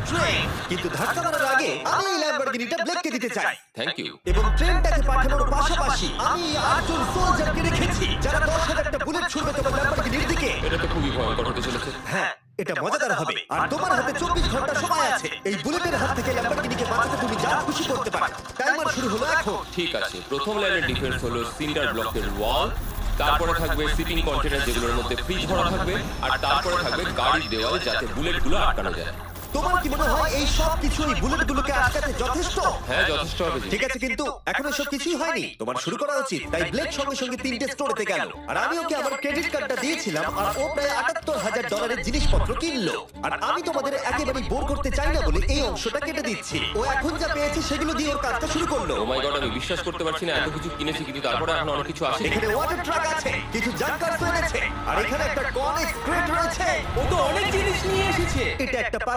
Train. কিন্তু ধাক্কা মারার আগে আমি এই ল্যাম্বরগিনিটা ব্লেককে দিতে চাই। Thank you. এবং ট্রেনটাকে পাঠানোর পাশাপাশি আমি 8জন সোলজারকে রেখেছি যারা 10,000টা বুলেট ছুড়বে তোমার ল্যাম্বরগিনির দিকে। এটা তো খুবই ভয়ঙ্কর হতে চলেছে। হ্যাঁ, এটা মজাদার হবে। আর তোমার হাতে 24 ঘন্টা সময় আছে এই বুলেটের হাত থেকে ল্যাম্বরগিনিকে বাঁচাতে। তুমি যা খুশি করতে পারো। টাইমার শুরু হলো এখন। ঠিক আছে, প্রথম লাইনের ডিফেন্স হলো সিন্টার ব্লকের ওয়াল, তারপরে থাকবে শিপিং কন্টেনার যেগুলোর মধ্যে ফ্রিজ ভরা থাকবে, আর তারপরে থাকবে গাড়ির দেওয়াল যাতে বুলেটগুলো আটকানো যায়। তোমার কি মনে হয় এই সব কিছু এই বুলেটগুলোকে আটকাতে যথেষ্ট? হ্যাঁ, যথেষ্ট হবে। ঠিক আছে, কিন্তু এখনো সব কিছুই হয়নি। তোমার শুরু করা উচিত। তাই ব্লেক সঙ্গে সঙ্গে 3টে স্টোরেতে গেল, আর আমি ওকে আমার ক্রেডিট কার্ডটা দিয়েছিলাম, আর ও প্রায় $78,000 জিনিসপত্র কিনলো। আর আমি তোমাদের একেবারেই বোর করতে চাই না বলে এই অংশটা কেটে দিচ্ছি। ও এখন যা পেয়েছে সেগুলো দিয়ে ওর কাজটা শুরু করলো। ও মাই গড, আমি বিশ্বাস করতে পারছি না এত কিছু কিনেছি কিন্তু তারপরে এখন অনেক কিছু আসে। এখানে ওয়াটার ট্রাক আছে, কিছু জাঙ্কার এনেছে, আর এখানে একটা কর্ন এক্সক্রেট রয়েছে। ও তো অনেক জিনিস নিয়ে এসেছে। এটা একটা